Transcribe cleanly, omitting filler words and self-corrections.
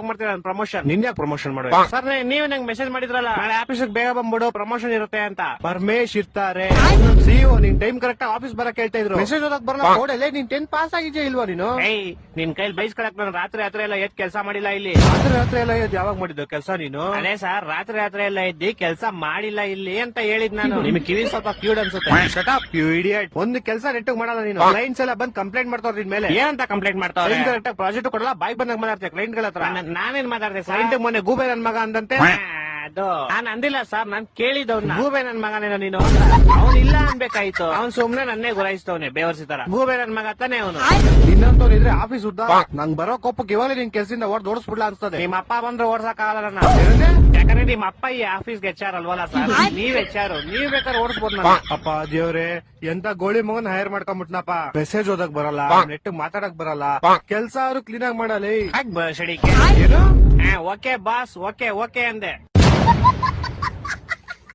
ಮಾಡ್ತೀನಿ promotion. ನಿನ್ಯಾಕ್ promotion ಮಾಡುವ sir? ನೀವ್ ನಂಗೆ ಮೆಸೇಜ್ ಮಾಡಿದ್ರಲ್ಲ ನಾಳೆ ಆಫೀಸ್ ಬೇಗ ಬಂದ್ಬಿಡು ಪ್ರಮೋಷನ್ ಇರುತ್ತೆ ಅಂತ. ಪರಮೇಶ್ ಇರ್ತಾರೆ ಸಿಇಒ. ನೀನ್ ಟೈಮ್ ಕರೆಕ್ಟ್ ಆಫೀಸ್ ಬರಕ್ ಹೇಳ್ತಾ ಇದ್ರು. ಮೆಸೇಜ್ ಓದಕ್ ಬರಲ್ಲ. ಓಡಲ್ಲೇ ನೀನ್ 10th ಪಾಸ್ ಆಗಿದ್ಯಾ ಇಲ್ವಾ ನೀನು? ನಿನ್ ಕೈಲಿ ಬೈಸ್ಕೊಳಕ್ ನಾನು ರಾತ್ರಿ ಎಲ್ಲ ಎದ್ ಕೆಲಸ ಮಾಡಿಲ್ಲ ಇಲ್ಲಿ. ರಾತ್ರಿ ಎಲ್ಲ ಎದ್ ಯಾವಾಗ ಮಾಡಿದ್ದು ಕೆಲಸ ನೀನು? ಅದೇ ಸರ್ ರಾತ್ರಿ ಎಲ್ಲ ಎದ್ದಿ ಕೆಲಸ ಮಾಡಿಲ್ಲ ಇಲ್ಲಿ ಅಂತ ಹೇಳಿದ್ ನಾನು. ನಿಮ್ಗೆ ಕಿವಿ ಸ್ವಲ್ಪ ಕ್ಯೂಡ್ ಅನ್ಸುತ್ತೆ. Shut up you idiot. ಒಂದು ಕೆಲಸ ನೆಟ್ಟಿಗೆ ಮಾಡಲ್ಲ ನೀನು. ಕ್ಲೈಂಟ್ಸ್ ಎಲ್ಲ ಬಂದ್ ಕಂಪ್ಲೇಂಟ್ ಮಾಡ್ತಾವ್ರ ನಿನ್ ಮೇಲೆ. ಏನಂತ ಕಂಪ್ಲೇಂಟ್ ಮಾಡ್ತಾವ್ರೆ? ಕರೆಕ್ಟ್ ಪ್ರಾಜೆಕ್ಟ್ ಕೊಡಲ್ಲ, ಬಾಯ್ ಬಂದಾಗ ಮಾತಾಡ್ತೀವಿ ಕ್ಲೈಂಟ್ ಗಳ ಹತ್ರ. ನಾನೇನ್ ಮಾತಾಡ್ತೆ? ಕ್ಲೈಂಟ್ ಮೊನ್ನೆ ಗೂಬೆ ನನ್ ಮಗ ಅಂದಂತೆ. ಅದು ನಾನ್ ಅಂದಿಲ್ಲ ಸರ್, ನಾನ್ ಕೇಳಿದವ್ನ. ಗೂಬೆ ನನ್ ಮಗನೇನೋ ನೀನು? ಅವ್ನ್ ಇಲ್ಲ ಅನ್ಬೇಕಾಯ್ತು. ಅವ್ನ್ ಸುಮ್ನೆ ನನ್ನೇ ಗುರಾಯಿಸ್ತವ್ನೆ ಬೇವರ್ಸಿ ತರ. ಗೂಬೆ ನನ್ ಮಗ ತಾನೆ ಅವನು. ಇನ್ನಂತವ್ರಿದ್ರೆ ಆಫೀಸ್ ಉದ್ದ ನಂಗ್ ಬರೋ ಕೋಪಕ್ಕೆ ಇವಾಗ ನಿನ್ ಕೆಲ್ಸದಿಂದ ಓಡಿಸ್ಬಿಡ್ಲಾ ಅನ್ಸ್ತದೆ. ನಿಮ್ಮ ಅಪ್ಪ ಬಂದ್ರೆ ಓಡ್ಸಕ್ ಆಗಲ್ಲ ನಾನು. ಯಾಕಂದ್ರೆ ನಿಮ್ ಅಪ್ಪ ಈ ಆಫೀಸ್ಗೆ ಹೆಚ್ಚಾರ ಅಲ್ವಲ್ಲ ಸರ್, ನೀವ್ ಹೆಚ್ಚಾರು. ನೀವ್ ಬೇಕಾದ್ರೆ ಓಡಿಸ್ಬೋದು ನಾನು. ಅಪ್ಪ ದೇವ್ರೆ, ಎಂತ ಗೋಳಿ ಮಗನ್ ಹೈರ್ ಮಾಡ್ಕೊಂಡ್ಬಿಟ್ನಪ್ಪ. ಮೆಸೇಜ್ ಓದಕ್ ಬರಲ್ಲ, ನೆಟ್ ಮಾತಾಡಕ್ ಬರಲ್ಲ, ಕೆಲ್ಸ ಅವ್ರು ಕ್ಲೀನ್ ಆಗಿ ಮಾಡಲಿ. ಓಕೆ ಬಾಸ್, ಓಕೆ ಅಂದೆ.